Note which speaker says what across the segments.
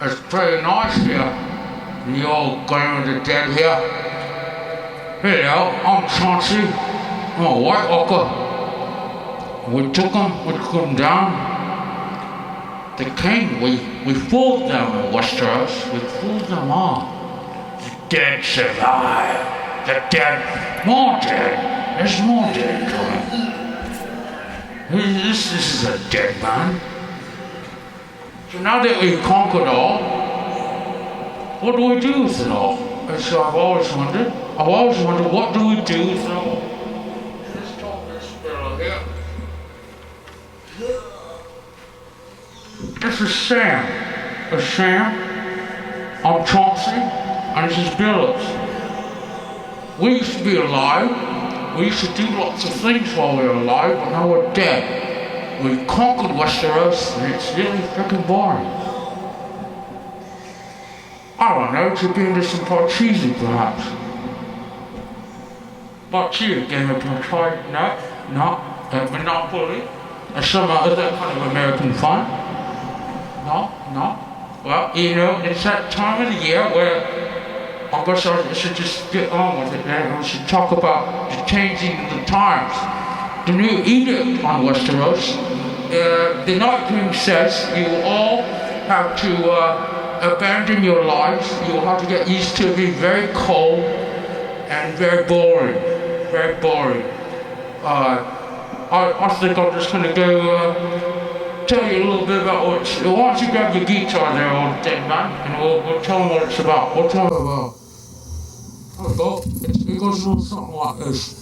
Speaker 1: It's pretty nice here. The old Glen of the Dead here. Hello, I'm Chauncey. I'm a White Walker. We took them down. The king, we fooled them in Westeros. We fooled them all. The dead survive. The dead, more dead. There's more dead coming. This is a dead man. So now that we've conquered all, what do we do with it all? So I've always wondered, what do we do with it all? Let's talk this fellow here. This is Sam. I'm Chauncey, and this is Billups. We used to be alive. We used to do lots of things while we were alive, but now we're dead. We've conquered Westeros, and it's really freaking boring. I don't know, to be into some Parcheesi, perhaps. Parcheesi, game of Parcheesi? No, Monopoly, or some other kind of American fun. No. Well, it's that time of the year where I guess I should just get on with it, and we should talk about the changing of the times. The new edict on Westeros, the Night King says you will all have to abandon your lives. You will have to get used to being very cold and very boring. Very boring. I think I'm just going to go tell you a little bit about what. Why don't you grab your guitar there, old dead man, and we'll tell them what it's about. We'll tell them about. There we go. It goes a little something like this.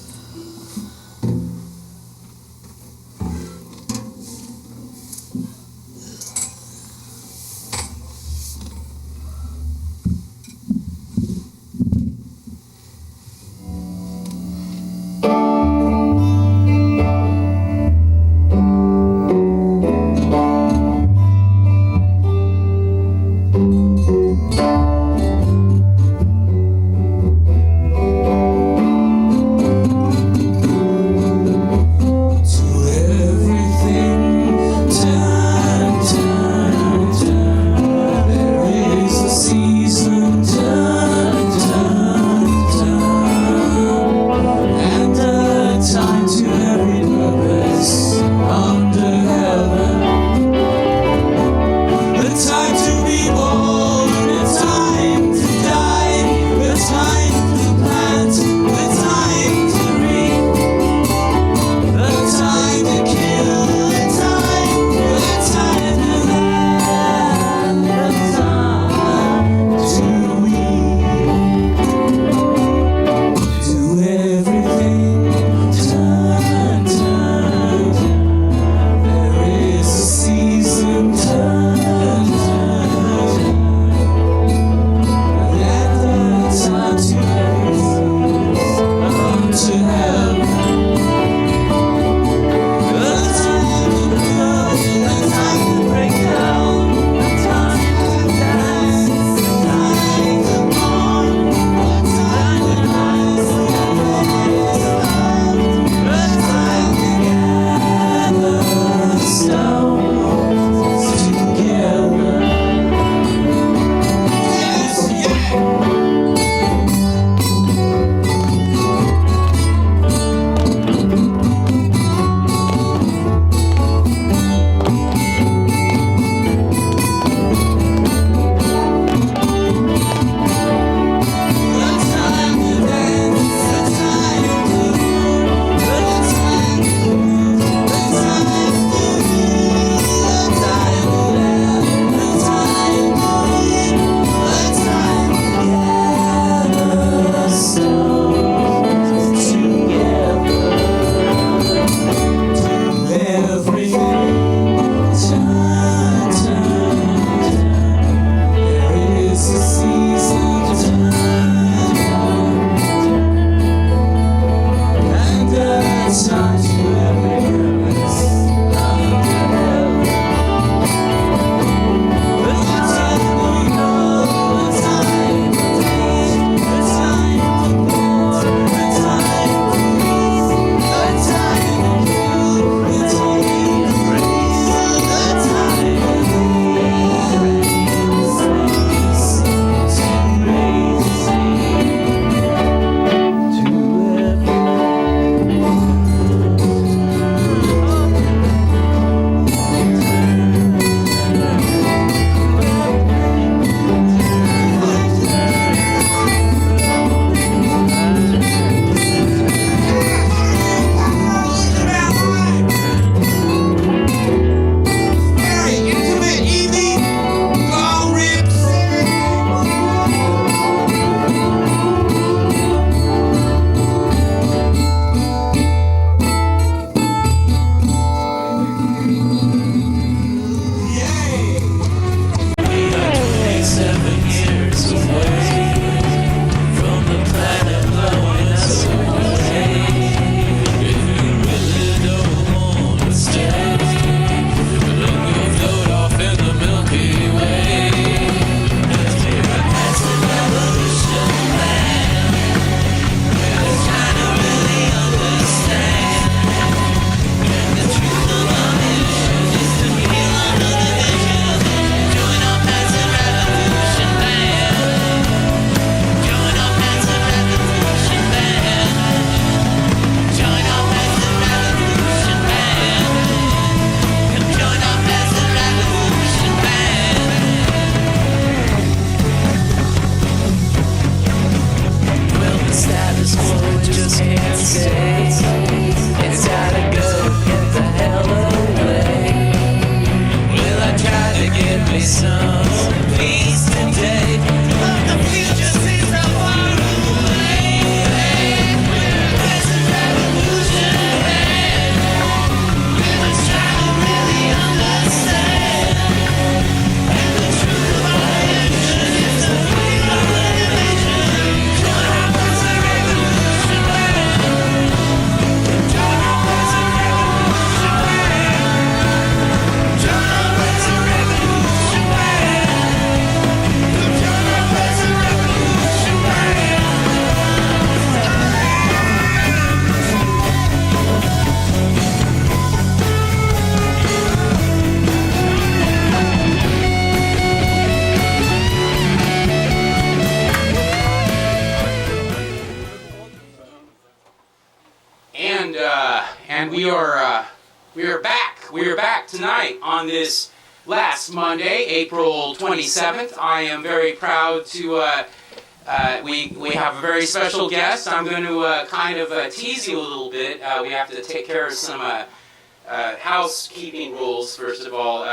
Speaker 2: we are back. We are back tonight on this last Monday, April 27th. I am very proud to. We have a very special guest. I'm going to kind of tease you a little bit. We have to take care of some housekeeping rules. First of all,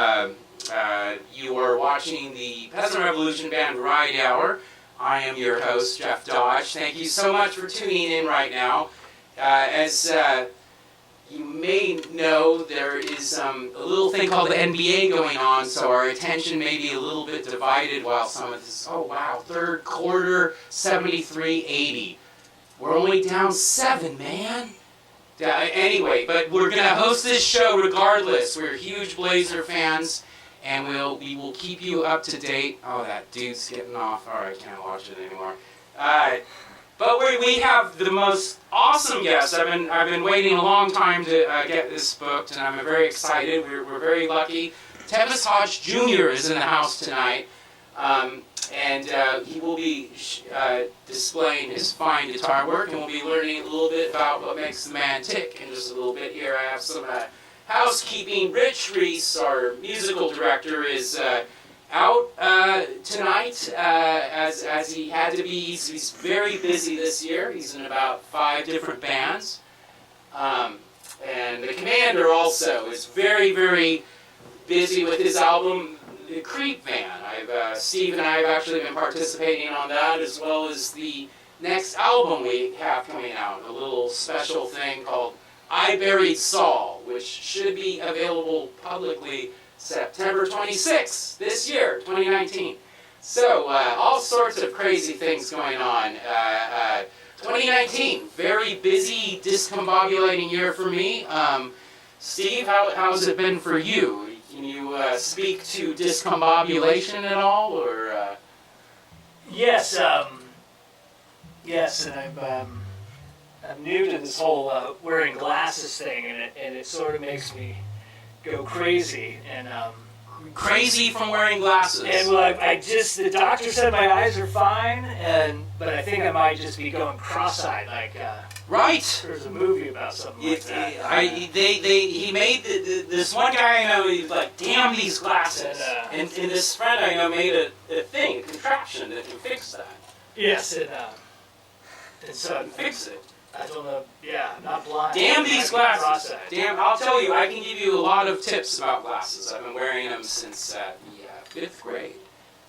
Speaker 2: you are watching the Peasant Revolution Band Variety Hour. I am your host, Jeff Dodge. Thank you so much for tuning in right now. As you may know, there is a little thing called the NBA going on, so our attention may be a little bit divided while some of this, oh wow, third quarter, 73-80. We're only down 7, man. Anyway, but we're going to host this show regardless. We're huge Blazer fans, and we will keep you up to date. Oh, that dude's getting off. All right, can't watch it anymore. But we have the most awesome guests. I've been waiting a long time to get this booked, and I'm very excited. We're very lucky. Tevis Hodge Jr. is in the house tonight, and he will be displaying his fine guitar work, and we'll be learning a little bit about what makes the man tick in just a little bit. Here I have some housekeeping. Rich Reese, our musical director, is out tonight, as he had to be. He's very busy this year. He's in about 5 different bands. And the commander also is very, very busy with his album, The Creep Van. Steve and I have actually been participating on that, as well as the next album we have coming out, a little special thing called I Buried Saul, which should be available publicly September 26th this year, 2019. So all sorts of crazy things going on. 2019, very busy, discombobulating year for me. Steve, how's it been for you? Can you speak to discombobulation at all, or?
Speaker 3: Yes, yes, and I'm new to this whole wearing glasses thing, and it sort of makes me go crazy, and
Speaker 2: crazy from wearing glasses.
Speaker 3: And well, the doctor said my eyes are fine, but I think I might just be going cross-eyed, like
Speaker 2: right.
Speaker 3: There's a movie about something like that.
Speaker 2: He made this one guy I know. He's like, damn these glasses, and this friend I know made a thing, a contraption that can fix that.
Speaker 3: Yes, and so
Speaker 2: fix it.
Speaker 3: I don't know. Yeah, I'm not blind.
Speaker 2: Damn these glasses. Damn, I'll tell you, I can give you a lot of tips about glasses. I've been wearing them since the 5th grade.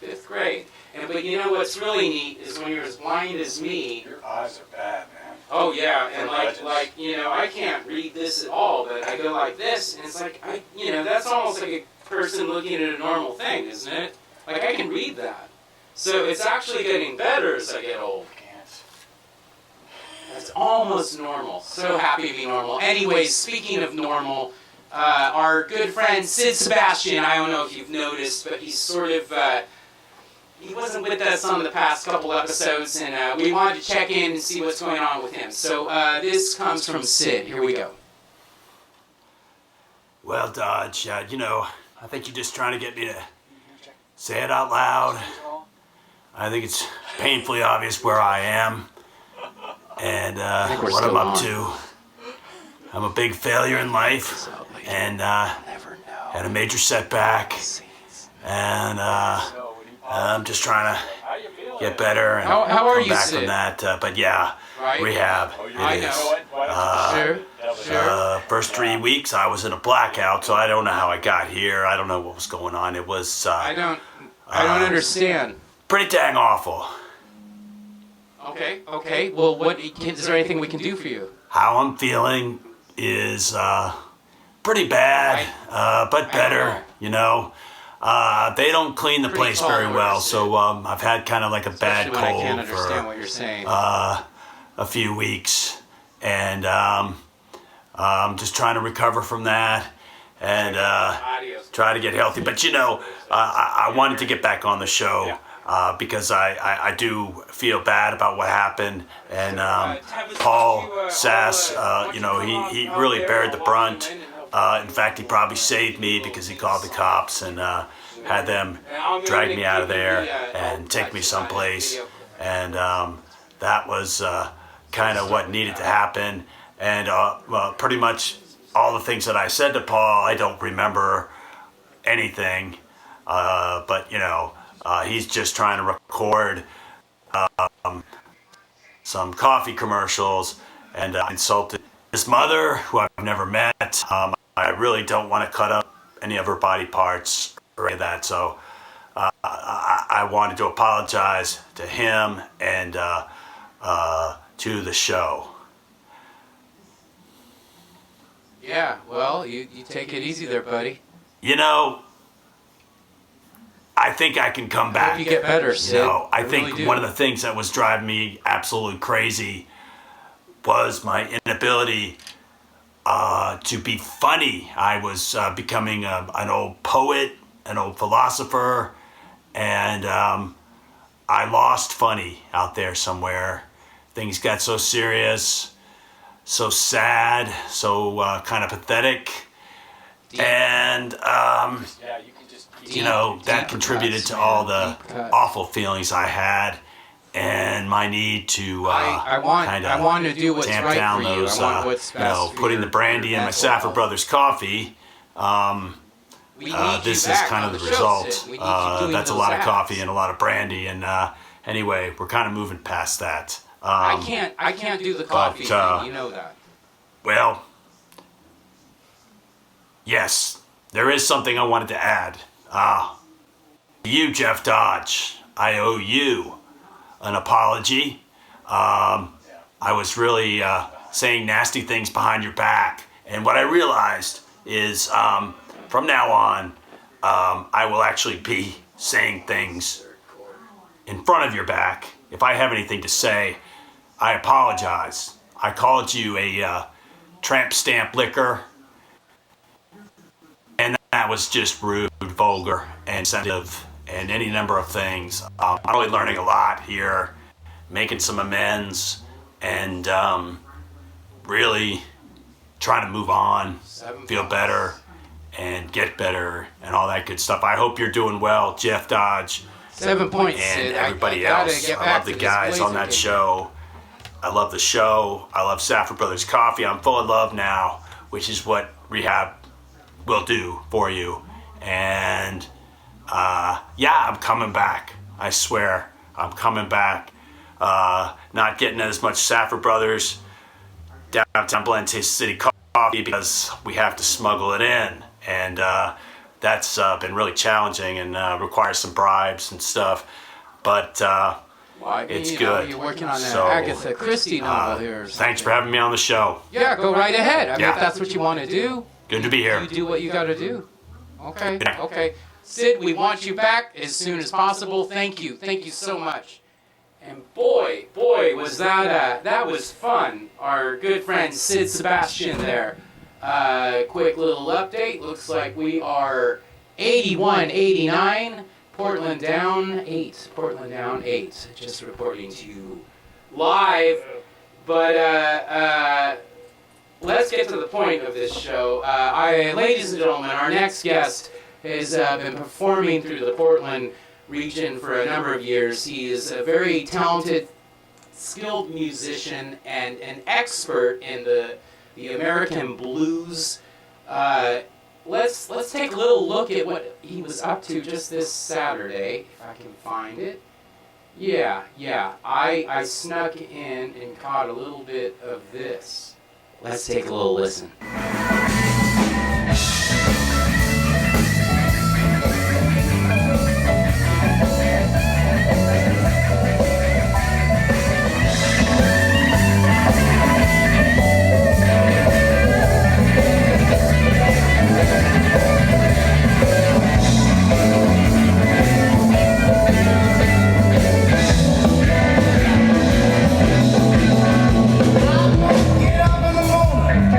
Speaker 2: 5th grade. But you know what's really neat is when you're as blind as me.
Speaker 4: Your eyes are bad, man.
Speaker 2: Oh yeah, and like you know, I can't read this at all, but I go like this, and it's like that's almost like a person looking at a normal thing, isn't it? Like I can read that. So it's actually getting better as I get old. It's almost normal. So happy to be normal. Anyways, speaking of normal, our good friend Sid Sebastian, I don't know if you've noticed, but he's sort of, he wasn't with us on the past couple episodes, and we wanted to check in and see what's going on with him. So this comes from Sid. Here we go.
Speaker 4: Well, Dodge, I think you're just trying to get me to say it out loud. I think it's painfully obvious where I am. And what I'm up to. I'm a big failure in life, and had a major setback, and I'm just trying to get better and
Speaker 2: how are
Speaker 4: come
Speaker 2: you,
Speaker 4: back
Speaker 2: Sid?
Speaker 4: from that. But yeah,
Speaker 2: right?
Speaker 4: Rehab.
Speaker 2: I know. Sure.
Speaker 4: First 3 weeks I was in a blackout, so I don't know how I got here. I don't know what was going on. It was.
Speaker 2: I don't understand.
Speaker 4: Pretty dang awful.
Speaker 2: Okay. Well, is there anything we can do for you?
Speaker 4: How I'm feeling is pretty bad, but better, They don't clean the place very well, so I've had kind of like a bad cold
Speaker 2: I can't understand what you're saying.
Speaker 4: a few weeks, and I'm just trying to recover from that and try to get healthy. But, I wanted to get back on the show. Because I do feel bad about what happened, and Paul Sass, he really bared the brunt. In fact, he probably saved me because he called the cops and had them drag me out of there and take me someplace, and that was kind of what needed to happen. And pretty much all the things that I said to Paul, I don't remember anything. But, he's just trying to record some coffee commercials, and insulted his mother, who I've never met. I really don't want to cut up any of her body parts or any of that. So I wanted to apologize to him and to the show.
Speaker 2: Yeah, well, you take it easy there, buddy.
Speaker 4: I think I can come back.
Speaker 2: I hope you get better, Sid.
Speaker 4: I think really one of the things that was driving me absolutely crazy was my inability to be funny. I was becoming an old poet, an old philosopher, and I lost funny out there somewhere. Things got so serious, so sad, so kind of pathetic. Deep. And, that contributed to all the awful feelings I had and my need to
Speaker 2: I want to do what's
Speaker 4: tamp
Speaker 2: right
Speaker 4: down
Speaker 2: for you.
Speaker 4: those,
Speaker 2: I want what's best for
Speaker 4: putting the brandy in my Safford Brothers coffee. This is kind of the result. That's a lot of coffee and a lot of brandy. And anyway, we're kind of moving past that.
Speaker 2: I can't do the coffee thing. You know that.
Speaker 4: Well, yes, there is something I wanted to add. You, Jeff Dodge, I owe you an apology. I was really saying nasty things behind your back. And what I realized is from now on, I will actually be saying things in front of your back. If I have anything to say, I apologize. I called you a tramp stamp licker. And that was just rude, vulgar, and insensitive, and any number of things. I'm really learning a lot here, making some amends, and really trying to move on, feel better, and get better, and all that good stuff. I hope you're doing well, Jeff Dodge.
Speaker 2: 7 points,
Speaker 4: and
Speaker 2: Sid.
Speaker 4: everybody else. I love the guys on that show. I love the show. I love Safford Brothers Coffee. I'm full of love now, which is what rehab will do for you. And I'm coming back. I swear, I'm coming back. Not getting as much Safford Brothers downtown Blend City coffee because we have to smuggle it in, and that's been really challenging and requires some bribes and stuff. But it's good.
Speaker 2: You're working on that Agatha Christie novel here.
Speaker 4: Thanks for having me on the show.
Speaker 2: Yeah, go right ahead. I mean, if that's what you want to do.
Speaker 4: Good to be here.
Speaker 2: You do what you got to do. Okay. Sid, we want you back as soon as possible. Thank you so much. And boy, was that was fun. Our good friend Sid Sebastian there. Quick little update. Looks like we are 81-89. Portland down 8. Just reporting to you live. But let's get to the point of this show. Ladies and gentlemen, our next guest has been performing through the Portland region for a number of years. He is a very talented, skilled musician and an expert in the American blues. Let's take a little look at what he was up to just this Saturday, if I can find it. Yeah. I snuck in and caught a little bit of this. Let's take a little listen.
Speaker 5: Get up in the morning.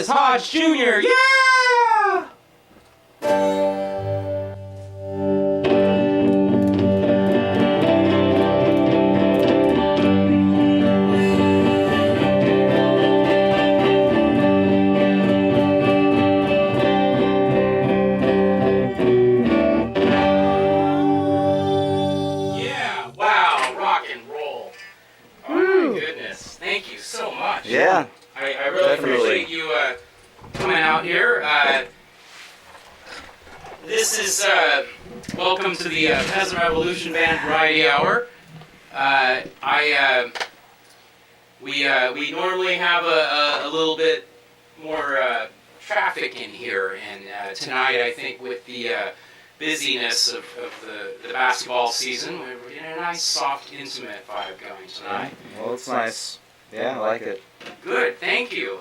Speaker 2: Travis Hodge Jr. Yeah! Yeah, wow, rock and roll. Oh my goodness, thank you so much.
Speaker 4: Yeah.
Speaker 2: I really appreciate you coming out here. This is welcome to the Peasant Revolution Band Variety Hour. We normally have a little bit more traffic in here, and tonight I think with the busyness of the basketball season, we're getting a nice, soft, intimate vibe going tonight.
Speaker 5: Well, it's nice. Yeah, I like it.
Speaker 2: Good, thank you.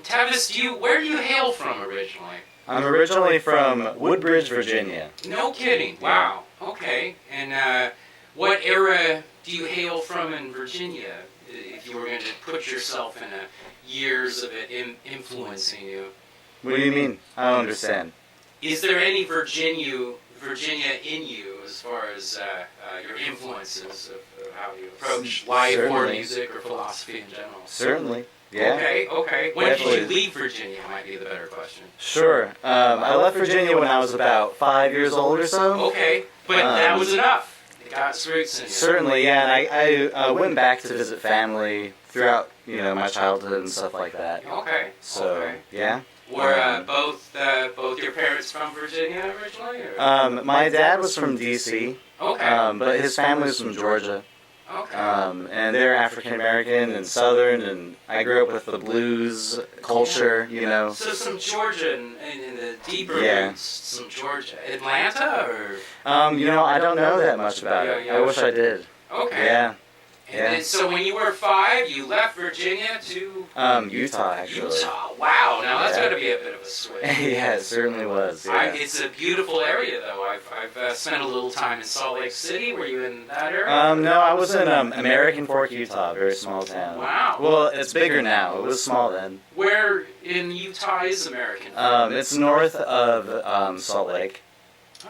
Speaker 2: Tevis, where do you hail from originally?
Speaker 5: I'm originally from Woodbridge, Virginia.
Speaker 2: No kidding. Wow. Okay. And what era do you hail from in Virginia? If you were going to put yourself in years of it influencing you.
Speaker 5: What do you mean? I don't understand.
Speaker 2: Is there any Virginia in you as far as your influences of how you approach life or
Speaker 5: Certainly.
Speaker 2: music or philosophy in general?
Speaker 5: Certainly. Yeah.
Speaker 2: Okay. When
Speaker 5: Definitely.
Speaker 2: did you leave Virginia might be the better question.
Speaker 5: Sure. I left Virginia when I was about 5 years old or so.
Speaker 2: Okay, but that was enough. It got its roots in you.
Speaker 5: Certainly, yeah. And I went back to visit family throughout, my childhood and stuff like that.
Speaker 2: Okay.
Speaker 5: So,
Speaker 2: okay.
Speaker 5: yeah.
Speaker 2: Were both your parents from Virginia originally? Or?
Speaker 5: My dad was from D.C.,
Speaker 2: Okay.
Speaker 5: but his family was from Georgia.
Speaker 2: Okay.
Speaker 5: And they're African American and Southern, and I grew up with the blues culture,
Speaker 2: So some Georgia in the deeper
Speaker 5: Yeah.
Speaker 2: roots, some Georgia. Atlanta or?
Speaker 5: I don't know that much about it.
Speaker 2: Yeah.
Speaker 5: I wish I did.
Speaker 2: Okay.
Speaker 5: Yeah.
Speaker 2: And then, so when you were 5, you left Virginia to?
Speaker 5: Utah, actually.
Speaker 2: Utah. Wow. Now that's
Speaker 5: Yeah.
Speaker 2: got to be a bit of a switch.
Speaker 5: Yeah, it certainly was. Yeah.
Speaker 2: It's a beautiful area, though. I've spent a little time in Salt Lake City. Were you in that area?
Speaker 5: No, I was in American Fork, Utah, a very small town.
Speaker 2: Wow.
Speaker 5: Well, it's bigger now. It was small then.
Speaker 2: Where in Utah is American?
Speaker 5: It's north of Salt Lake,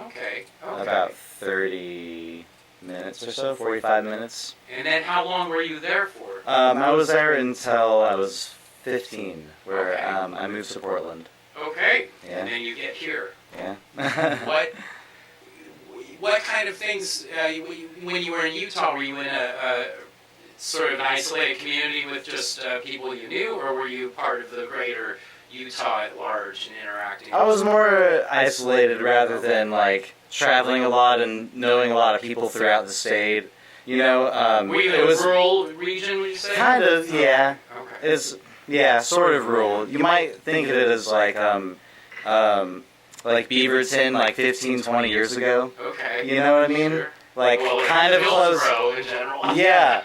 Speaker 2: Okay.
Speaker 5: about 30 minutes or so, 45 minutes.
Speaker 2: And then how long were you there for?
Speaker 5: I was there until I was 15, where
Speaker 2: Okay.
Speaker 5: I moved to Portland.
Speaker 2: Okay.
Speaker 5: Yeah.
Speaker 2: And then you get here.
Speaker 5: Yeah.
Speaker 2: What kind of things, when you were in Utah, were you in a sort of an isolated community with just people you knew, or were you part of the greater Utah at large and interacting?
Speaker 5: I was more isolated rather than traveling a lot and knowing a lot of people throughout the state.
Speaker 2: Were you in
Speaker 5: it
Speaker 2: a
Speaker 5: was
Speaker 2: rural region, would you say?
Speaker 5: kind of, yeah.
Speaker 2: Okay.
Speaker 5: It's sort of rural. You might think of it as like Beaverton, 15, 20 years ago.
Speaker 2: Okay.
Speaker 5: You know what I mean?
Speaker 2: Sure.
Speaker 5: Like kind of close.
Speaker 2: Hillsborough in general.
Speaker 5: Yeah,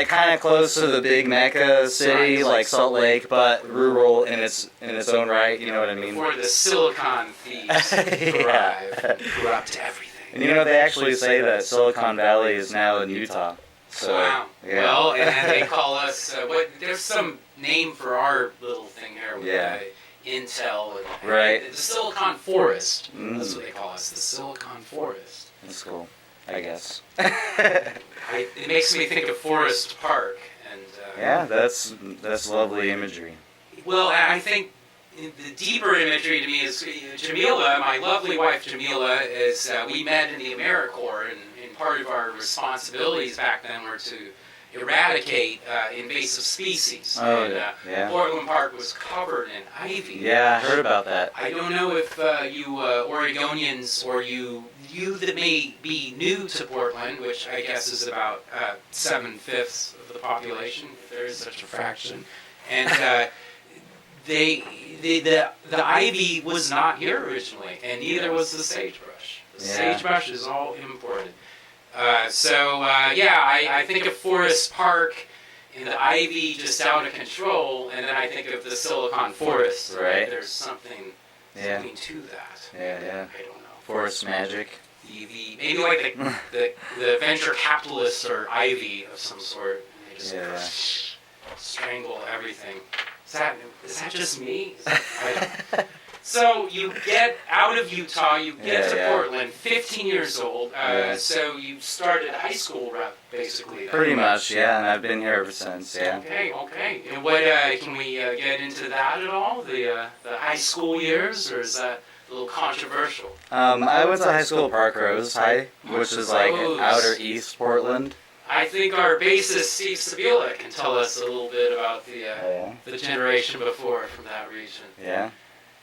Speaker 5: kind of close to the big Mecca city,
Speaker 2: Right.
Speaker 5: like Salt Lake, but rural in its own right. You know what I mean?
Speaker 2: Before the silicon thieves arrived and corrupt everything.
Speaker 5: And they actually say that Silicon Valley is now in Utah. So,
Speaker 2: Wow.
Speaker 5: yeah.
Speaker 2: Well, and they call us. There's some name for our little thing here with
Speaker 5: Yeah.
Speaker 2: Intel and
Speaker 5: Right.
Speaker 2: the Silicon Forest.
Speaker 5: Mm.
Speaker 2: That's what they call us, the Silicon Forest.
Speaker 5: That's cool, I guess.
Speaker 2: It makes me think of Forest Park, and
Speaker 5: Yeah, that's lovely imagery.
Speaker 2: well, I think the deeper imagery to me is Jamila, my lovely wife Jamila, is we met in the AmeriCorps, and part of our responsibilities back then were to eradicate invasive species.
Speaker 5: Oh,
Speaker 2: and
Speaker 5: yeah.
Speaker 2: Portland Park was covered in ivy.
Speaker 5: Yeah, I heard about that.
Speaker 2: I don't know if you Oregonians or you that may be new to Portland, which I guess is about 7/5 of the population, if there is such a fraction, and the ivy was not here originally, and neither was the sagebrush. The
Speaker 5: Yeah.
Speaker 2: sagebrush is all imported. I think of Forest Park and the ivy just out of control, and then I think of the Silicon Forest.
Speaker 5: Right.
Speaker 2: There's something
Speaker 5: Yeah.
Speaker 2: to that.
Speaker 5: Yeah.
Speaker 2: I don't know.
Speaker 5: Forest magic.
Speaker 2: Maybe like the venture capitalists or ivy of some sort. And they just
Speaker 5: Yeah.
Speaker 2: strangle everything. Is that just me? So you get out of Utah, you get to Portland, 15 years old. So you started high school, basically. Then.
Speaker 5: Pretty much, yeah, and I've been here ever since. Yeah.
Speaker 2: Okay. And what can we get into that at all? The high school years, or is that a little controversial?
Speaker 5: I went to high school at Park Rose High, which is like outer east Portland.
Speaker 2: I think our bassist Steve Sabila can tell us a little bit about the generation before from that region.
Speaker 5: Yeah.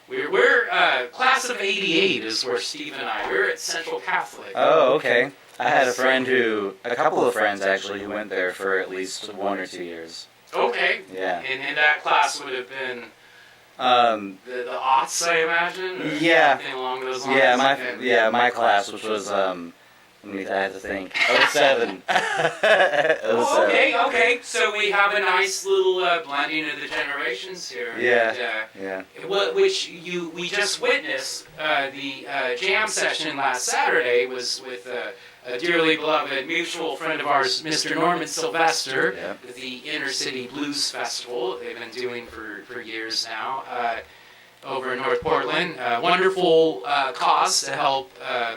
Speaker 2: We're class of '88 is where Steve and we're at Central Catholic.
Speaker 5: Oh, okay. I had a couple of friends actually, who went there for at least 1 or 2 years.
Speaker 2: Okay.
Speaker 5: Yeah.
Speaker 2: And that class would have been the aughts, I imagine.
Speaker 5: Yeah.
Speaker 2: Something along those lines.
Speaker 5: My class, which was I had to think. 07.
Speaker 2: Okay. So we have a nice little blending of the generations here.
Speaker 5: Yeah.
Speaker 2: Which we just witnessed. The jam session last Saturday was with a dearly beloved mutual friend of ours, Mr. Norman Sylvester, with the Inner City Blues Festival they've been doing for years now. Over in North Portland, wonderful cause to help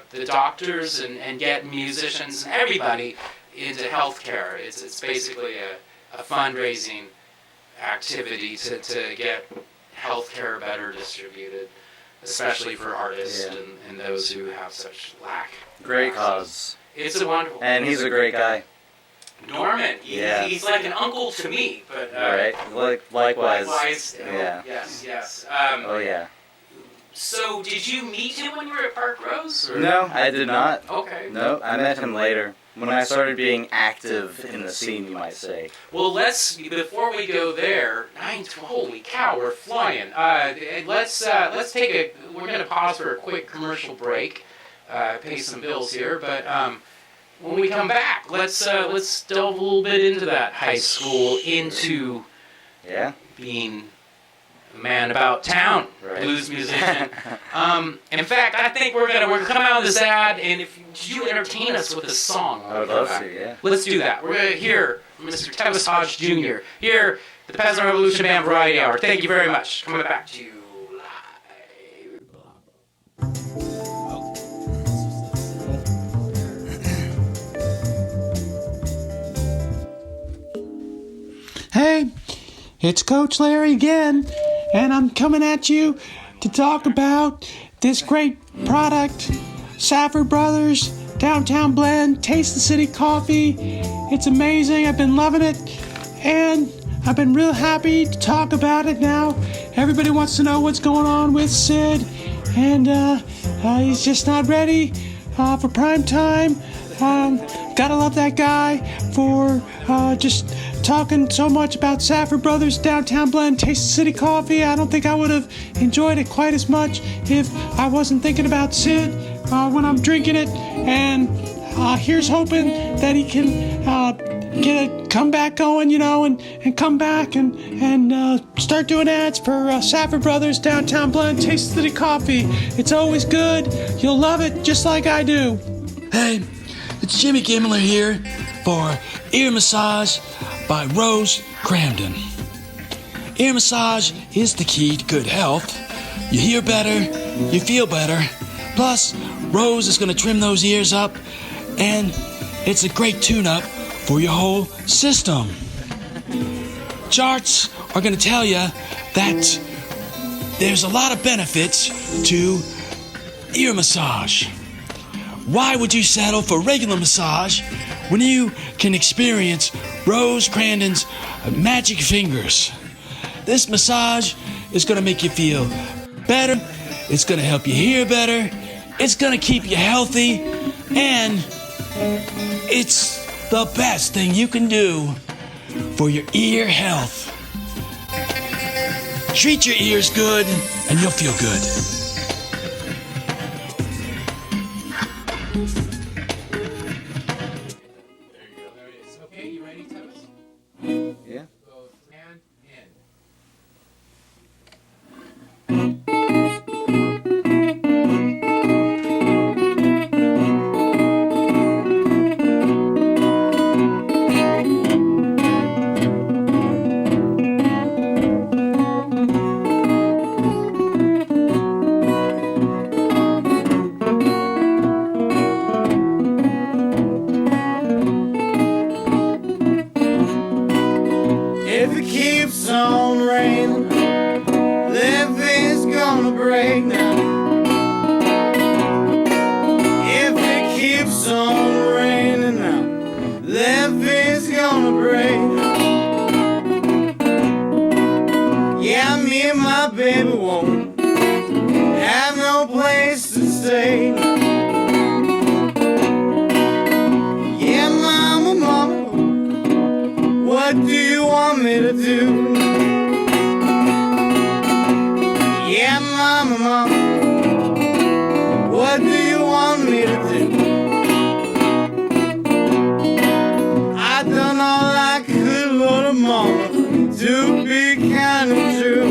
Speaker 2: the doctors and get musicians and everybody into healthcare. It's basically a fundraising activity to get healthcare better distributed, especially for artists and those who have such lack.
Speaker 5: Great cause.
Speaker 2: It's a wonderful.
Speaker 5: And he's a great guy.
Speaker 2: Norman, he's like an uncle to me, but
Speaker 5: right, likewise.
Speaker 2: Yeah. Yes.
Speaker 5: Yeah.
Speaker 2: So, did you meet him when you were at Park Rose? Or?
Speaker 5: No, I did not.
Speaker 2: Okay.
Speaker 5: No, I met him later when I started being active in the scene, you might say.
Speaker 2: Well, before we go there. Holy cow, we're flying. Let's take we're going to pause for a quick commercial break, pay some bills here, but. When we come back, let's delve a little bit into that high school, into being a man about town, blues musician. In fact, I think we're gonna come out of this ad, and if you entertain us with a song,
Speaker 5: I would love to. Yeah.
Speaker 2: Let's do that. We're gonna hear from Mr. Tevis Hodge Jr. here at the Peasant Revolution Band Variety Hour. Thank you very much. Coming back to you live.
Speaker 6: Hey, it's Coach Larry again, and I'm coming at you to talk about this great product, Safford Brothers Downtown Blend, Taste the City Coffee. It's amazing. I've been loving it, and I've been real happy to talk about it now. Everybody wants to know what's going on with Sid, and he's just not ready for prime time. Gotta love that guy for just talking so much about Safford Brothers Downtown Blend, Taste the City Coffee. I don't think I would have enjoyed it quite as much if I wasn't thinking about Sid when I'm drinking it. And here's hoping that he can get a comeback going, and come back and start doing ads for Safford Brothers Downtown Blend, Taste the City Coffee. It's always good. You'll love it just like I do.
Speaker 7: Hey, it's Jimmy Gimmler here for Ear Massage by Rose Cramden. Ear massage is the key to good health. You hear better, you feel better. Plus, Rose is going to trim those ears up, and it's a great tune-up for your whole system. Charts are going to tell you that there's a lot of benefits to ear massage. Why would you settle for regular massage when you can experience Rose Cramden's magic fingers? This massage is going to make you feel better. It's going to help you hear better. It's going to keep you healthy. And it's the best thing you can do for your ear health. Treat your ears good and you'll feel good.
Speaker 2: Okay, you ready, Tevis?
Speaker 5: Yeah.
Speaker 2: Both and in.
Speaker 8: break now. If it keeps on raining now, Levee's gonna break. Yeah, me and my baby won't have no place to stay. Yeah, mama, mama, what do you want me to do? Yeah, mama, mama, what do you want me to do? I done all I could, little mama, to be kind and true.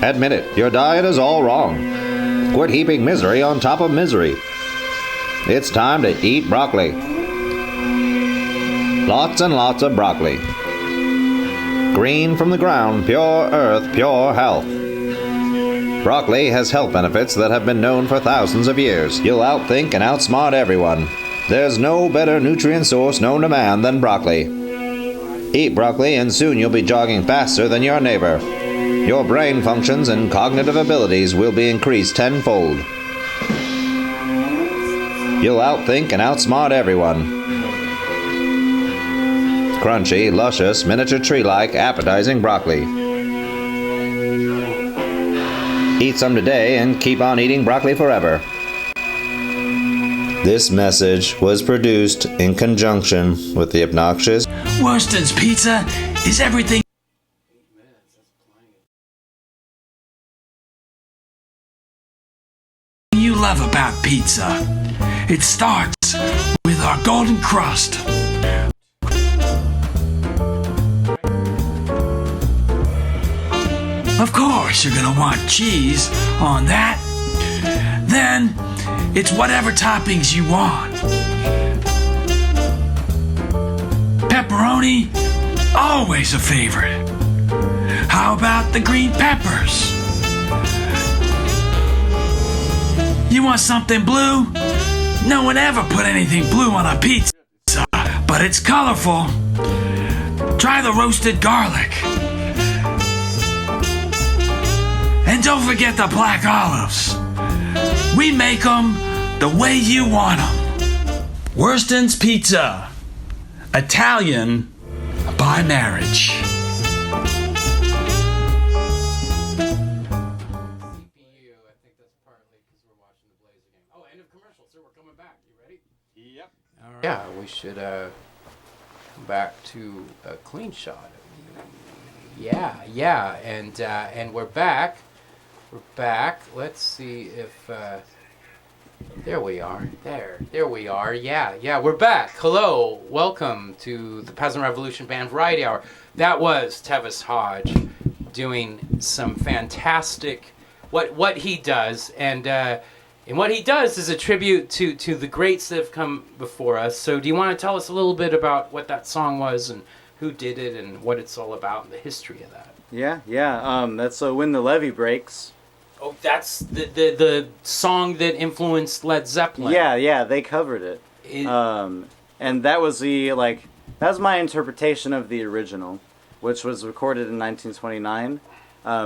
Speaker 9: Admit it, your diet is all wrong. Quit heaping misery on top of misery. It's time to eat broccoli. Lots and lots of broccoli. Green from the ground, pure earth, pure health. Broccoli has health benefits that have been known for thousands of years. You'll outthink and outsmart everyone. There's no better nutrient source known to man than broccoli. Eat broccoli and soon you'll be jogging faster than your neighbor. Your brain functions and cognitive abilities will be increased tenfold. You'll outthink and outsmart everyone. Crunchy, luscious, miniature tree-like, appetizing broccoli. Eat some today and keep on eating broccoli forever. This message was produced in conjunction with the obnoxious
Speaker 7: Worston's Pizza is everything you love about pizza. It starts with our golden crust. Of course, you're gonna want cheese on that. Then, it's whatever toppings you want. Pepperoni, always a favorite. How about the green peppers? You want something blue? No one ever put anything blue on a pizza, but it's colorful. Try the roasted garlic. And don't forget the black olives. we make them the way you want them. Worston's Pizza. Italian by marriage.
Speaker 2: Yeah, we should come back to a clean shot. Yeah, and we're back. We're back. Let's see if there we are. There we are. Yeah, we're back. Hello, welcome to the Peasant Revolution Band Variety Hour. That was Tevis Hodge doing some fantastic what he does, and what he does is a tribute to the greats that have come before us. So do you want to tell us a little bit about what that song was and who did it and what it's all about and the history of that?
Speaker 5: Yeah. That's When the Levee Breaks.
Speaker 2: Oh, that's the song that influenced Led Zeppelin.
Speaker 5: Yeah, they covered it. And that was that was my interpretation of the original, which was recorded in 1929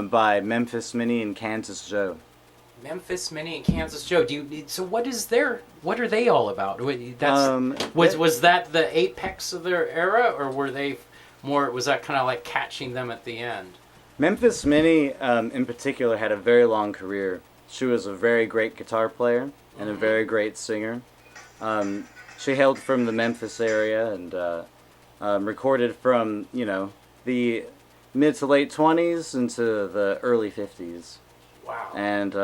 Speaker 5: by Memphis, Minnie, and Kansas Joe.
Speaker 2: Memphis, Minnie, and Kansas Joe. So what are they all about? Was that the apex of their era, or were they more? Was that kind of like catching them at the end?
Speaker 5: Memphis Minnie, in particular, had a very long career. She was a very great guitar player and a very great singer. She hailed from the Memphis area and recorded from the mid to late 20s into the early 50s.
Speaker 2: Wow.
Speaker 5: And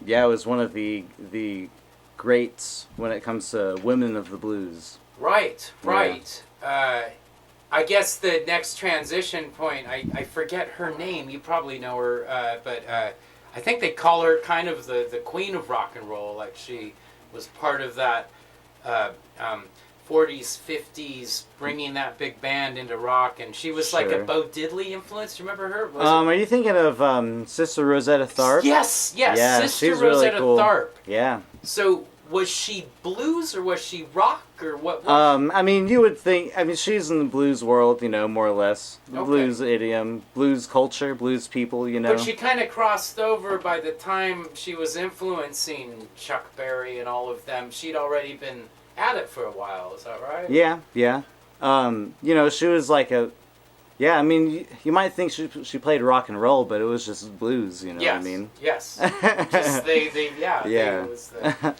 Speaker 5: it was one of the greats when it comes to women of the blues.
Speaker 2: Right. I guess the next transition point, I forget her name. You probably know her, but I think they call her kind of the queen of rock and roll. Like she was part of that 40s, 50s, bringing that big band into rock, and she was like a Bo Diddley influence. Do you remember her?
Speaker 5: Are you thinking of Sister Rosetta Tharpe?
Speaker 2: Yes,
Speaker 5: yeah,
Speaker 2: Sister Rosetta
Speaker 5: cool.
Speaker 2: Tharpe.
Speaker 5: Yeah.
Speaker 2: So was she blues or was she rock or what?
Speaker 5: You would think. She's in the blues world, more or less. Blues idiom, blues culture, blues people,
Speaker 2: But she kind of crossed over by the time she was influencing Chuck Berry and all of them. She'd already been at it for a while. Is that right?
Speaker 5: Yeah. She was like a. Yeah, you might think she played rock and roll, but it was just blues. You know what I mean?
Speaker 2: Yes. Just
Speaker 5: yeah.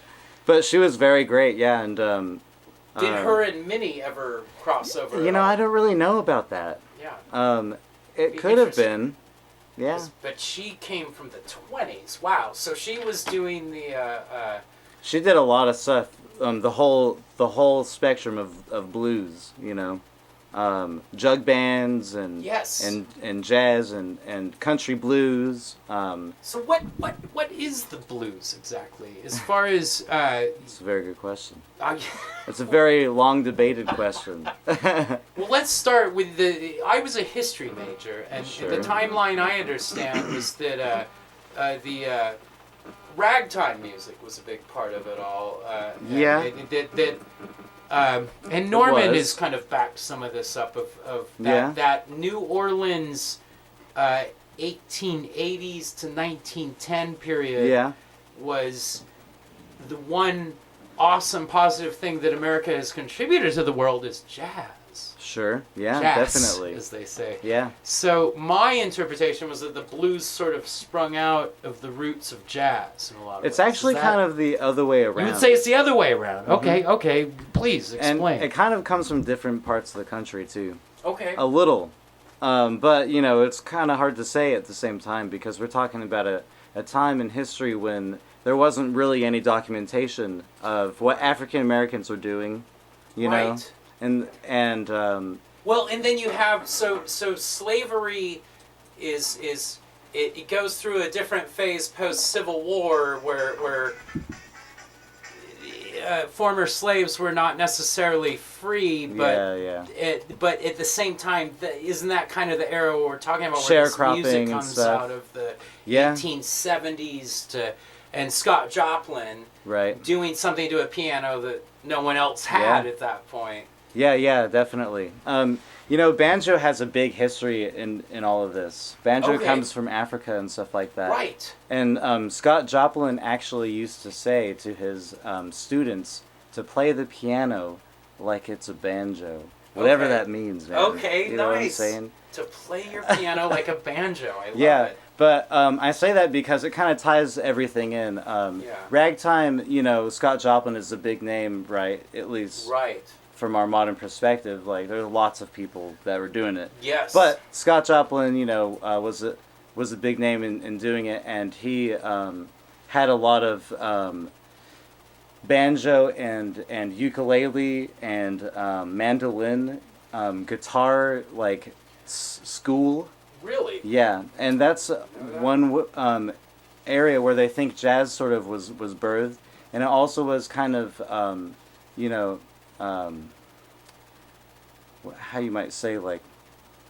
Speaker 5: But she was very great, yeah, and
Speaker 2: did her and Minnie ever cross over?
Speaker 5: I don't really know about that.
Speaker 2: Yeah.
Speaker 5: It could have been. Yeah.
Speaker 2: But she came from the 20s. Wow. So she was doing the.
Speaker 5: She did a lot of stuff. The whole spectrum of blues. Jug bands and and jazz and country blues.
Speaker 2: So what is the blues exactly? As far as
Speaker 5: it's a very good question. It's a very long debated question.
Speaker 2: Well, let's start with I was a history major, and the timeline I understand was that the ragtime music was a big part of it all. And Norman has kind of backed some of this up of that New Orleans 1880s to 1910 period was the one awesome positive thing that America has contributed to the world is jazz.
Speaker 5: Sure, yeah,
Speaker 2: jazz,
Speaker 5: definitely.
Speaker 2: as they say.
Speaker 5: Yeah.
Speaker 2: So my interpretation was that the blues sort of sprung out of the roots of jazz in a lot of ways.
Speaker 5: It's actually kind of the other way around.
Speaker 2: You would say it's the other way around. Mm-hmm. Okay, please explain.
Speaker 5: And it kind of comes from different parts of the country too.
Speaker 2: Okay.
Speaker 5: A little. But, it's kind of hard to say at the same time because we're talking about a time in history when there wasn't really any documentation of what African Americans were doing, you know? And
Speaker 2: well, and then you have so slavery is it goes through a different phase post Civil War where former slaves were not necessarily free, but but at the same time, isn't that kind of the era we're talking about where this music comes out of the 1870s and Scott Joplin doing something to a piano that no one else had at that point.
Speaker 5: Yeah, definitely. Banjo has a big history in all of this. Banjo comes from Africa and stuff like that.
Speaker 2: Right.
Speaker 5: And Scott Joplin actually used to say to his students to play the piano like it's a banjo. Whatever that means, man.
Speaker 2: Okay,
Speaker 5: you know
Speaker 2: nice.
Speaker 5: What I'm saying?
Speaker 2: To play your piano like a banjo. I love it.
Speaker 5: But I say that because it kind of ties everything in. Ragtime, Scott Joplin is a big name, right? At least from our modern perspective. Like, there's lots of people that were doing it.
Speaker 2: Yes.
Speaker 5: But Scott Joplin, was a big name in doing it, and he had a lot of banjo and ukulele and mandolin, guitar, like school.
Speaker 2: Really?
Speaker 5: Yeah, and that's one area where they think jazz sort of was birthed, and it also was kind of, how you might say, like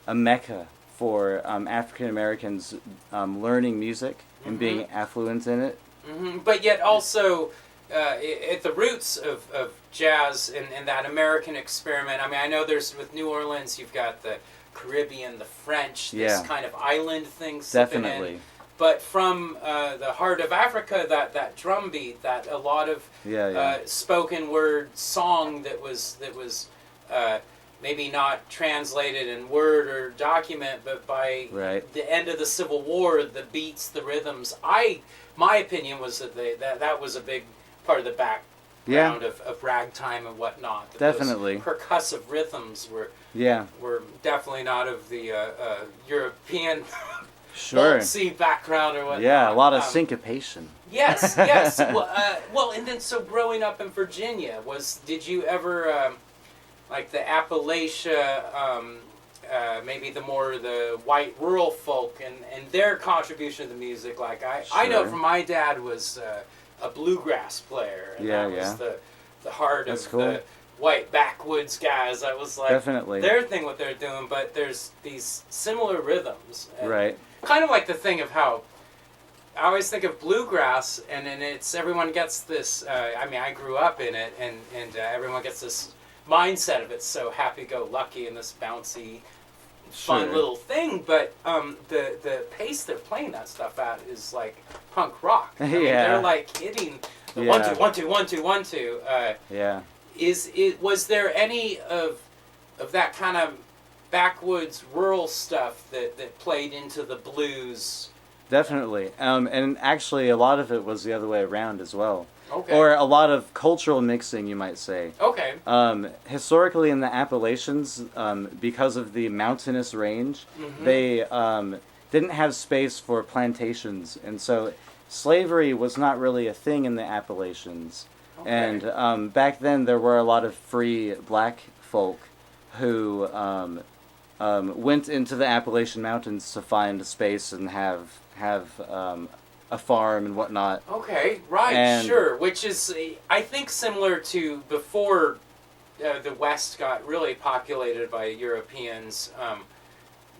Speaker 5: a mecca for African Americans learning music and being affluent in it.
Speaker 2: Mm-hmm. But yet also, at the roots of jazz and that American experiment, I mean, I know there's, with New Orleans, you've got the Caribbean, the French, this kind of island thing.
Speaker 5: Definitely.
Speaker 2: But from the heart of Africa, that drum beat, that a lot of spoken word song that was maybe not translated in word or document, but by the end of the Civil War, the beats, the rhythms. My opinion was that was a big part of the background of ragtime and whatnot.
Speaker 5: Definitely.
Speaker 2: Those percussive rhythms were definitely not of the European see background or whatnot.
Speaker 5: Yeah, a lot of syncopation.
Speaker 2: Yes. Well, and then so growing up in Virginia, did you ever like the Appalachia, maybe the white rural folk and their contribution to the music? Like I know from my dad was a bluegrass player, and that was the heart of the white backwoods guys. I was like, their thing, what they're doing, but there's these similar rhythms. And kind of like the thing of how I always think of bluegrass, and then everyone gets this, I grew up in it, and everyone gets this mindset of it's so happy-go-lucky and this bouncy, fun little thing, but the pace they're playing that stuff at is like punk rock. I mean, they're like hitting the 1 2 1 2 1 2 1 2. Was there any of that kind of backwoods rural stuff that played into the blues?
Speaker 5: Definitely, and actually a lot of it was the other way around as well.
Speaker 2: Okay.
Speaker 5: Or a lot of cultural mixing, you might say.
Speaker 2: Okay.
Speaker 5: Historically, in the Appalachians, because of the mountainous range, they didn't have space for plantations, and so slavery was not really a thing in the Appalachians. Okay. And back then, there were a lot of free black folk who went into the Appalachian Mountains to find space and have a farm and whatnot.
Speaker 2: Okay, right, sure. Which is, I think, similar to before the West got really populated by Europeans.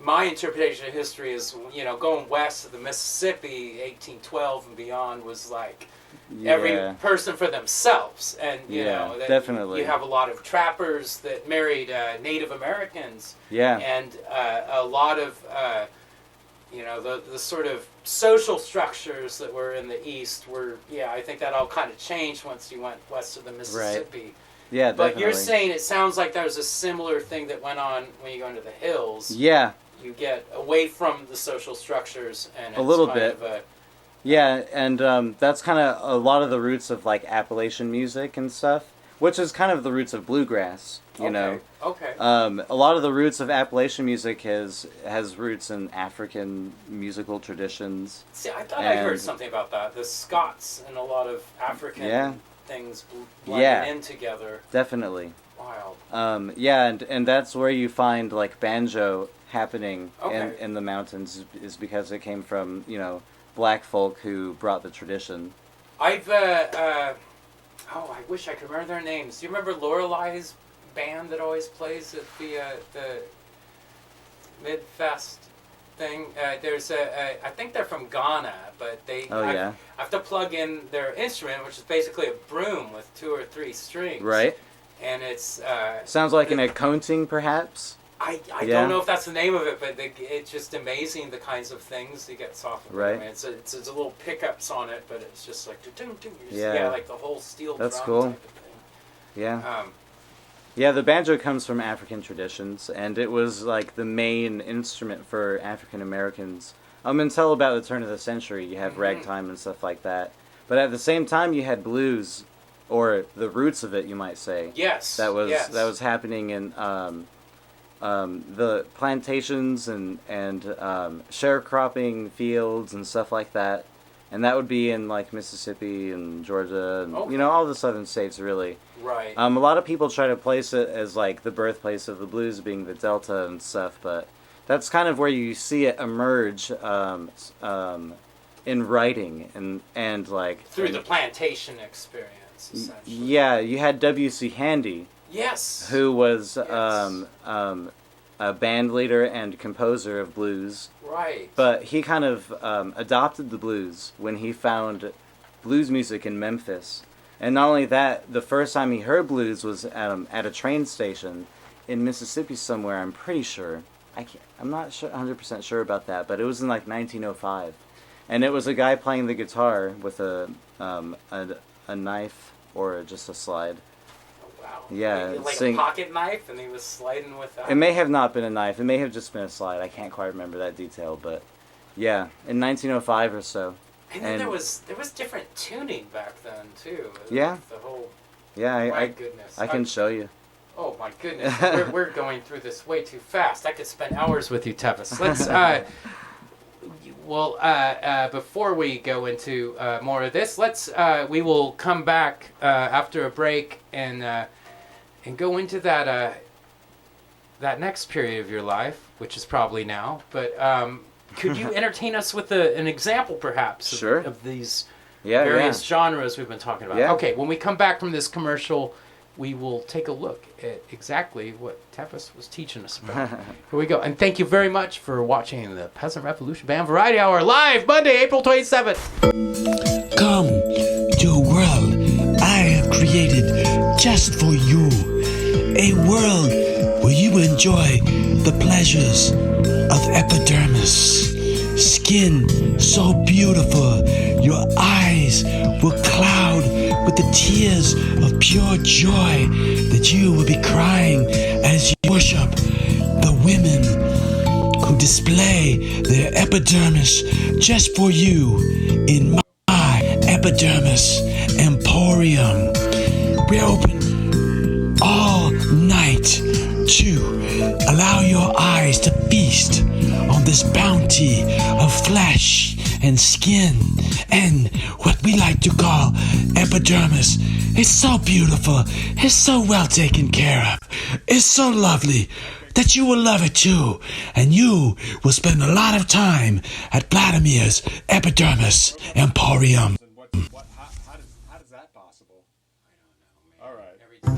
Speaker 2: My interpretation of history is, going west of the Mississippi, 1812 and beyond, was like every person for themselves. And,
Speaker 5: definitely.
Speaker 2: You have a lot of trappers that married Native Americans.
Speaker 5: Yeah.
Speaker 2: And a lot of, the sort of social structures that were in the East were, I think that all kind of changed once you went west of the Mississippi.
Speaker 5: Right. Yeah, definitely.
Speaker 2: But you're saying it sounds like there's a similar thing that went on when you go into the hills.
Speaker 5: Yeah.
Speaker 2: You get away from the social structures and it's
Speaker 5: a little
Speaker 2: kind
Speaker 5: bit.
Speaker 2: Of
Speaker 5: yeah, and that's kind of a lot of the roots of like Appalachian music and stuff, which is kind of the roots of bluegrass. You know.
Speaker 2: Okay.
Speaker 5: A lot of the roots of Appalachian music has roots in African musical traditions.
Speaker 2: See, I thought I heard something about that. The Scots and a lot of African things blending in together.
Speaker 5: Definitely.
Speaker 2: Wild.
Speaker 5: And that's where you find like banjo happening in the mountains is because it came from black folk who brought the tradition.
Speaker 2: I've I wish I could remember their names. Do you remember Lorelei's band that always plays at the Midfest thing? There's I think they're from Ghana, but I have to plug in their instrument, which is basically a broom with 2 or 3 strings.
Speaker 5: Right.
Speaker 2: and it's
Speaker 5: sounds like an accounting, perhaps.
Speaker 2: I don't know if that's the name of it, but it's just amazing the kinds of things he gets off of it.
Speaker 5: Right.
Speaker 2: I mean, it's a little pickups on it, but it's just like
Speaker 5: Yeah.
Speaker 2: like the whole steel
Speaker 5: That's
Speaker 2: drum
Speaker 5: cool.
Speaker 2: type of thing.
Speaker 5: Yeah. Yeah, the banjo comes from African traditions, and it was like the main instrument for African Americans. Until about the turn of the century, you have ragtime and stuff like that. But at the same time, you had blues, or the roots of it, you might say.
Speaker 2: Yes.
Speaker 5: That was happening in the plantations and sharecropping fields and stuff like that. And that would be in like Mississippi and Georgia and all the southern states, really.
Speaker 2: Right.
Speaker 5: A lot of people try to place it as like the birthplace of the blues being the Delta and stuff, but that's kind of where you see it emerge in writing and like
Speaker 2: through the plantation experience, essentially.
Speaker 5: Yeah, you had W.C. Handy.
Speaker 2: Yes.
Speaker 5: Who was a band leader and composer of blues.
Speaker 2: Right.
Speaker 5: But he kind of adopted the blues when he found blues music in Memphis. And not only that, the first time he heard blues was at a train station in Mississippi somewhere, I'm pretty sure. I'm not sure, 100% sure about that, but it was in like 1905. And it was a guy playing the guitar with a knife or just a slide.
Speaker 2: Wow.
Speaker 5: Yeah.
Speaker 2: Like a pocket knife, and he was sliding with that?
Speaker 5: It may have not been a knife. It may have just been a slide. I can't quite remember that detail, but yeah, in 1905 or so.
Speaker 2: And then there was different tuning back then too.
Speaker 5: Yeah.
Speaker 2: The whole.
Speaker 5: Yeah,
Speaker 2: my goodness.
Speaker 5: I can show you.
Speaker 2: Oh my goodness, we're going through this way too fast. I could spend hours with you, Tevis. Let's. Before we go into more of this, we will come back after a break and go into that next period of your life, which is probably now. But could you entertain us with an example, perhaps, of these various genres we've been talking about?
Speaker 5: Yeah.
Speaker 2: Okay, when we come back from this commercial, we will take a look at exactly what Tevis was teaching us about. Here we go. And thank you very much for watching the Peasant Revolution Band Variety Hour live Monday, April 27th.
Speaker 7: Come to a world I have created just for you. A world where you will enjoy the pleasures of epidermis. Skin so beautiful, your eyes will cloud with the tears of pure joy that you will be crying as you worship the women who display their epidermis just for you in my Epidermis Emporium. We're open all night to allow your eyes to feast on this bounty of flesh and skin and what we like to call epidermis. It's so beautiful, it's so well taken care of, it's so lovely that you will love it too, and you will spend a lot of time at Vladimir's Epidermis Emporium.
Speaker 5: How does that possible? I don't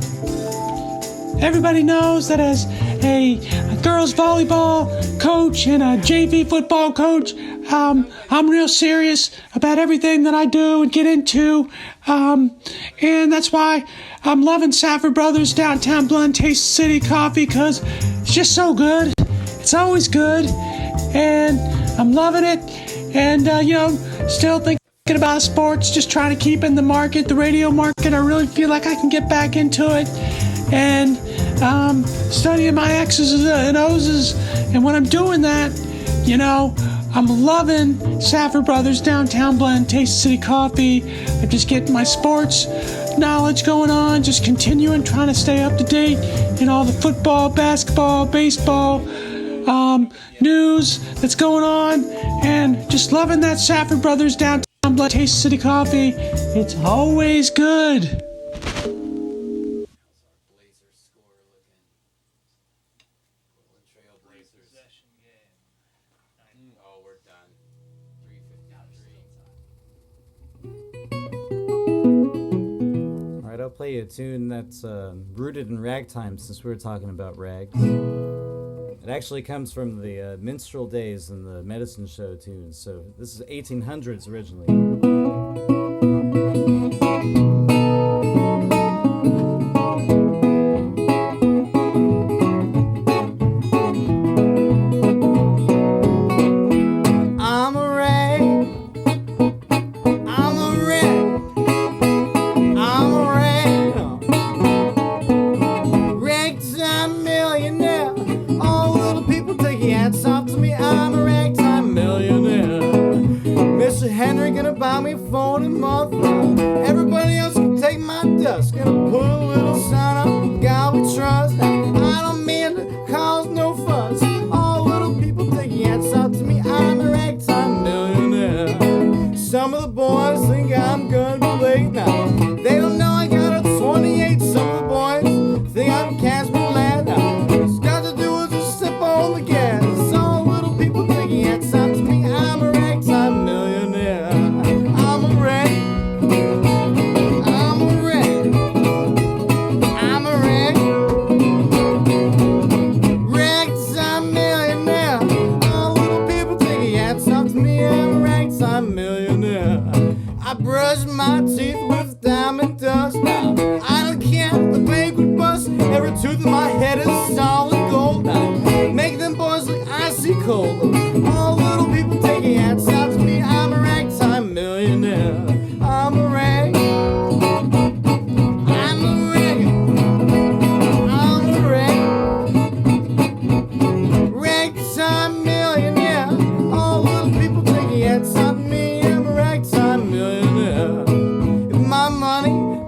Speaker 5: know, man. All right.
Speaker 6: Everybody knows that as a girls volleyball coach and a JV football coach, I'm real serious about everything that I do and get into, and that's why I'm loving Safford Brothers Downtown Blend Taste City coffee, because it's just so good. It's always good, and I'm loving it, and still thinking about sports, just trying to keep in the market, the radio market. I really feel like I can get back into it, and studying my X's and O's, and when I'm doing that, I'm loving Safford Brothers Downtown Blend Taste City coffee. I'm just getting my sports knowledge going on, just continuing trying to stay up to date in all the football, basketball, baseball news that's going on, and just loving that Safford Brothers Downtown Blend Taste City coffee. It's always good.
Speaker 5: I'll play you a tune that's rooted in ragtime, since we were talking about rags. It actually comes from the minstrel days and the medicine show tunes, so this is 1800s originally.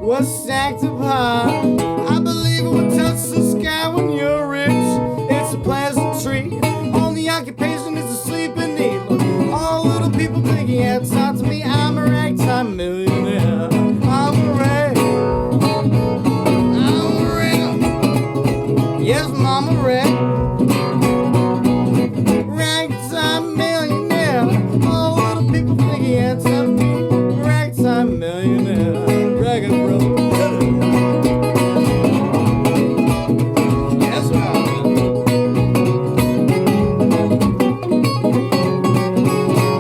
Speaker 8: was stacked up high. I believe it would touch the sky when you're rich. It's a pleasant treat. Only occupation is to sleep and eat. All little people thinking outside to me. I'm a ragtime millionaire. I'm a rag. Yes, mama rag. Ragtime millionaire. All little people thinking outside to me. Ragtime millionaire. Ragged brother. Yes, right.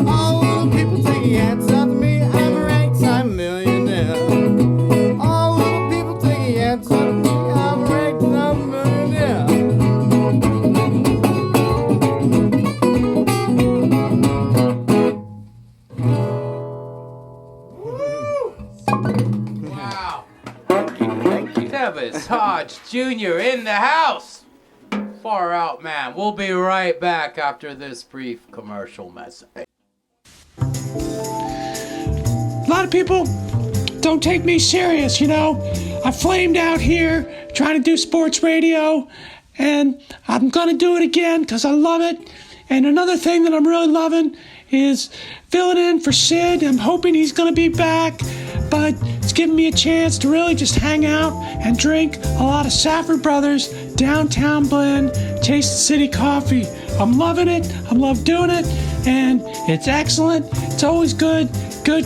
Speaker 8: All little people taking outside to me. I'm a ragtime millionaire. All little people taking outside to me. I'm a ragtime millionaire.
Speaker 2: Wow. Tevis, Hodge Jr. in the house. Far out, man. We'll be right back after this brief commercial message.
Speaker 6: A lot of people don't take me serious, you know. I flamed out here trying to do sports radio, and I'm going to do it again because I love it. And another thing that I'm really loving is filling in for Sid. I'm hoping he's going to be back, but it's giving me a chance to really just hang out and drink a lot of Safford Brothers Downtown Blend Taste the City coffee. I'm loving it. I love doing it, and it's excellent. It's always good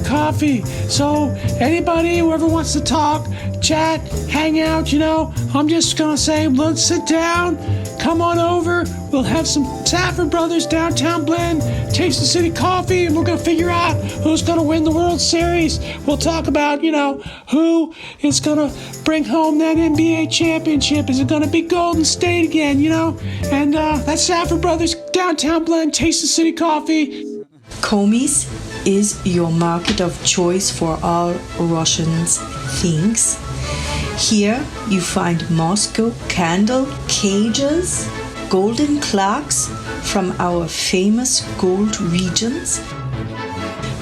Speaker 6: coffee. So anybody, whoever wants to talk, chat, hang out, you know, I'm just gonna say, let's sit down, come on over, we'll have some Safford Brothers Downtown Blend Taste the City coffee, and we're gonna figure out who's gonna win the World Series. We'll talk about, you know, who is gonna bring home that NBA championship. Is it gonna be Golden State again, you know? And that's Safford Brothers Downtown Blend Taste the City coffee.
Speaker 10: Komis is your market of choice for all Russians things. Here you find Moscow candle cages, golden clocks from our famous gold regions.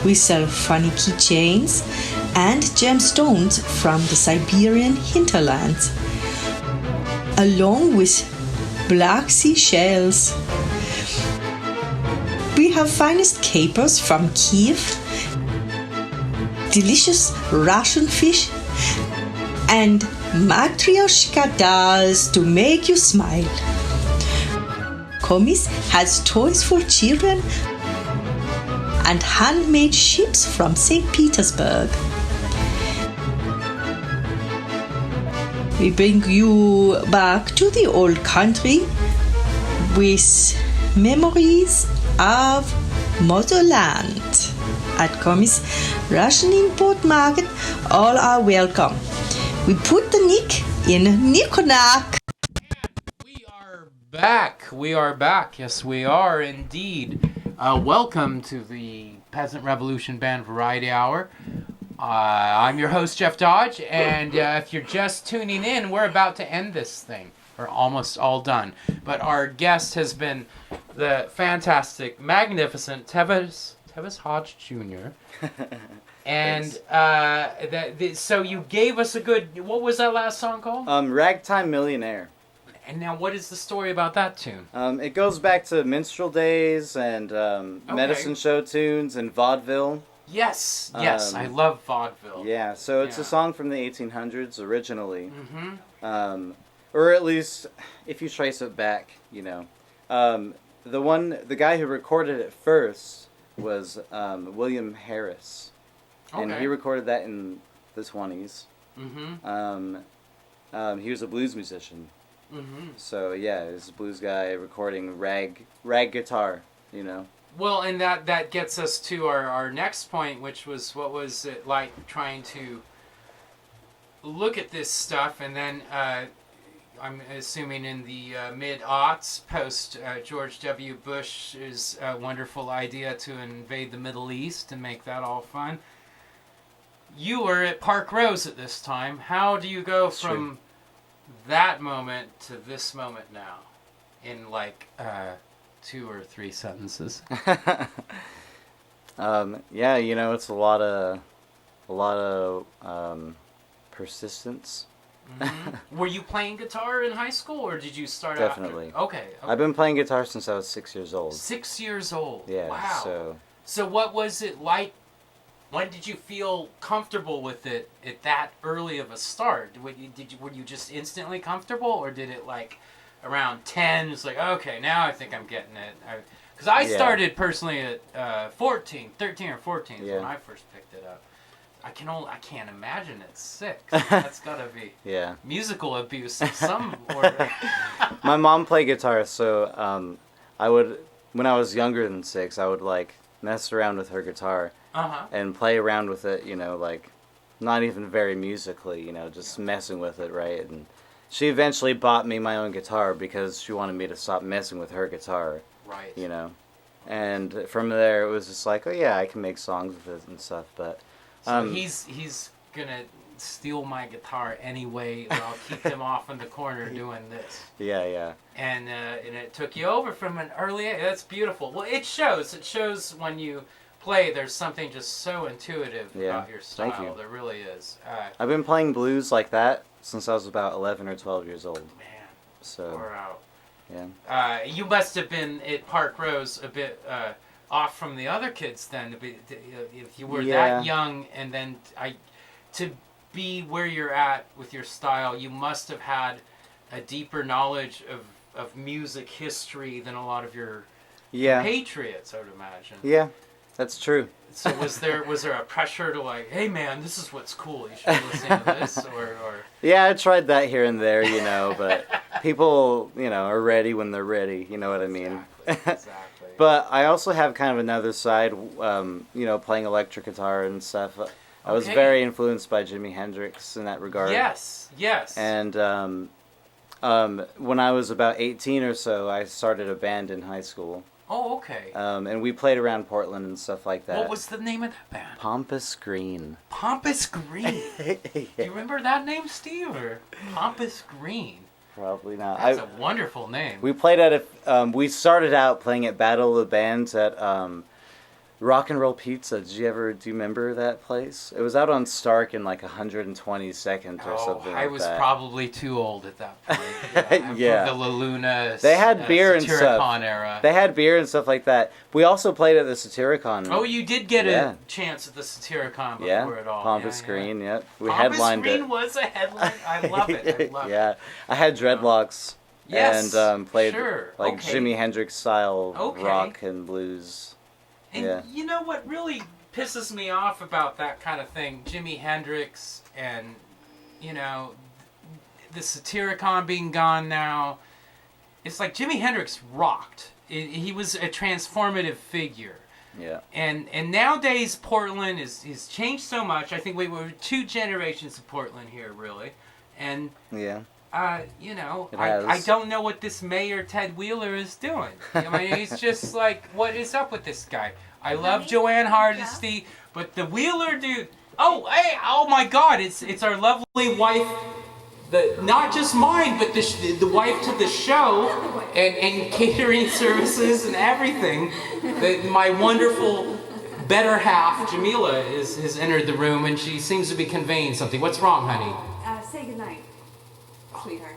Speaker 10: We sell funny keychains and gemstones from the Siberian hinterlands, along with black sea shells. We have finest capers from Kiev, delicious Russian fish, and matryoshka dolls to make you smile. Komis has toys for children and handmade ships from St. Petersburg. We bring you back to the old country with memories of motherland. At Komis Russian Import Market, all are welcome. We put the Nick in Nikonak.
Speaker 2: We are back. We are back. Yes, we are indeed. Welcome to the Peasant Revolution Band Variety Hour. I'm your host, Jeff Dodge, and if you're just tuning in, we're about to end this thing. We're almost all done. But our guest has been the fantastic, magnificent Tevis Hodge Jr. And so you gave us a good... What was that last song called?
Speaker 5: Ragtime Millionaire.
Speaker 2: And now what is the story about that tune?
Speaker 5: It goes back to minstrel days and medicine show tunes and vaudeville.
Speaker 2: Yes, I love vaudeville.
Speaker 5: Yeah, so it's a song from the 1800s originally. Mm-hmm. Or at least, if you trace it back, you know. The guy who recorded it first was William Harris. Okay. And he recorded that in the 20s. Mm-hmm. He was a blues musician. Mm-hmm. So, yeah, he was a blues guy recording rag guitar, you know.
Speaker 2: Well, and that gets us to our next point, which was what was it like trying to look at this stuff, and then I'm assuming in the mid-aughts, post George W. Bush's wonderful idea to invade the Middle East and make that all fun. You were at Park Rose at this time. How do you go from that moment to this moment now in like 2 or 3 sentences?
Speaker 5: Yeah, you know, it's a lot of persistence.
Speaker 2: Were you playing guitar in high school, or did you start
Speaker 5: Definitely.
Speaker 2: after? Okay.
Speaker 5: I've been playing guitar since I was 6 years old.
Speaker 2: 6 years old.
Speaker 5: Yeah.
Speaker 2: Wow. So what was it like? When did you feel comfortable with it at that early of a start? Were you just instantly comfortable, or did it like around 10? It's like, okay, now I think I'm getting it. Because I started personally at 13 or 14 is when I first picked it up. I can't imagine at 6. That's gotta be musical abuse of some order.
Speaker 5: My mom played guitar, so I would, when I was younger than 6, I would like mess around with her guitar and play around with it, you know, like not even very musically, you know, just messing with it, right? And she eventually bought me my own guitar because she wanted me to stop messing with her guitar,
Speaker 2: right?
Speaker 5: You know, and from there it was just like, oh yeah, I can make songs with it and stuff, but.
Speaker 2: So he's gonna steal my guitar anyway, or I'll keep him off in the corner doing this.
Speaker 5: Yeah.
Speaker 2: And it took you over from an early age. That's beautiful. Well, it shows. It shows when you play. There's something just so intuitive about your style.
Speaker 5: Thank you.
Speaker 2: There really is.
Speaker 5: I've been playing blues like that since I was about 11 or 12 years old.
Speaker 2: Man.
Speaker 5: So.
Speaker 2: Far out.
Speaker 5: Yeah.
Speaker 2: You must have been at Park Rose a bit. Off from the other kids then, if you were that young, and then to be where you're at with your style, you must have had a deeper knowledge of music history than a lot of your patriots, I would imagine.
Speaker 5: Yeah, that's true.
Speaker 2: So was there a pressure to like, hey man, this is what's cool, you should be listening to this, or?
Speaker 5: Yeah, I tried that here and there, you know, but people, you know, are ready when they're ready, you know what I mean?
Speaker 2: Exactly.
Speaker 5: But I also have kind of another side, you know, playing electric guitar and stuff. I was very influenced by Jimi Hendrix in that regard.
Speaker 2: Yes.
Speaker 5: And when I was about 18 or so, I started a band in high school.
Speaker 2: Oh, okay.
Speaker 5: And we played around Portland and stuff like that.
Speaker 2: What was the name of that band?
Speaker 5: Pompous Green.
Speaker 2: Pompous Green? Do you remember that name, Steve? Or Pompous Green?
Speaker 5: Probably not.
Speaker 2: That's a wonderful name.
Speaker 5: We played at we started out playing at Battle of the Bands at Rock and Roll Pizza. Do you remember that place? It was out on Stark in like 122nd or something like that.
Speaker 2: I was probably too old at that point.
Speaker 5: Yeah.
Speaker 2: The La Luna.
Speaker 5: They had beer and stuff.
Speaker 2: Satyricon era.
Speaker 5: They had beer and stuff like that. We also played at the Satyricon.
Speaker 2: Oh, you did get a chance at the Satyricon before it all.
Speaker 5: Pompous Green, yep. We
Speaker 2: Pompous
Speaker 5: headlined
Speaker 2: Green
Speaker 5: it.
Speaker 2: was a headline. I love it.
Speaker 5: Yeah. I had dreadlocks.
Speaker 2: Yes.
Speaker 5: And played Jimi Hendrix style rock and blues.
Speaker 2: And you know what really pisses me off about that kind of thing? Jimi Hendrix and, you know, the Satyricon being gone now. It's like Jimi Hendrix rocked. He was a transformative figure.
Speaker 5: Yeah.
Speaker 2: And nowadays Portland is changed so much. I think we were 2 generations of Portland here, really. And you know, I don't know what this Mayor Ted Wheeler is doing. I mean, he's just like, what is up with this guy? I love Joanne Hardesty, but the Wheeler dude. Oh, hey, oh my God! It's our lovely wife, not just mine, but the wife to the show, and catering services and everything. My wonderful better half, Jamila, has entered the room, and she seems to be conveying something. What's wrong, honey?
Speaker 11: Say goodnight, sweetheart.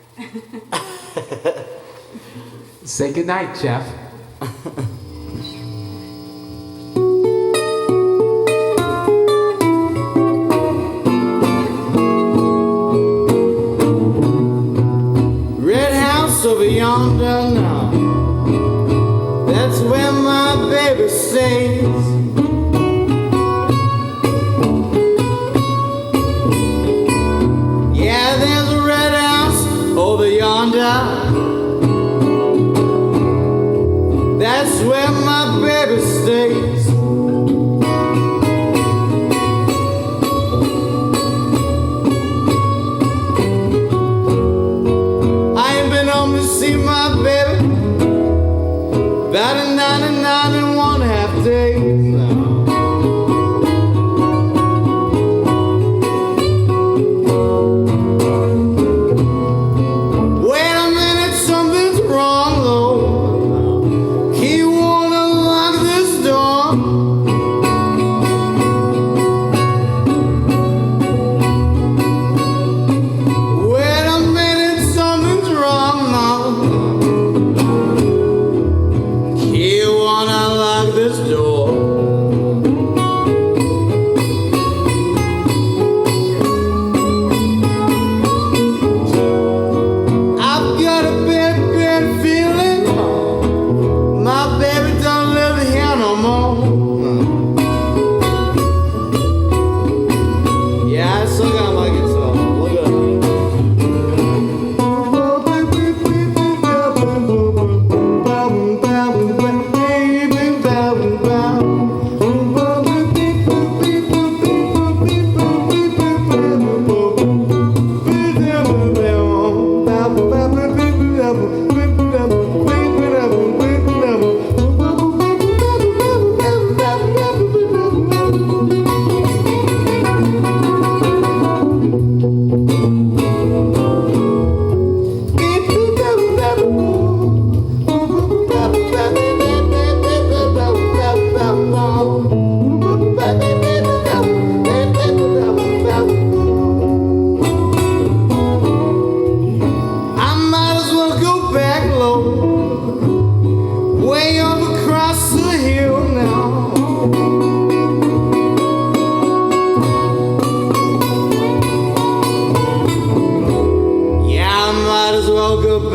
Speaker 2: Say goodnight, Jeff.
Speaker 8: Red house over yonder now, that's where my baby stays. Yeah, there's a red house over yonder, that's where my baby stays. I ain't been home to see my baby about 99.5 days now. Wait a minute, something's wrong, Lord. He won't unlock this door.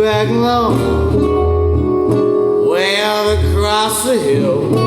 Speaker 8: back low, way out across the hill.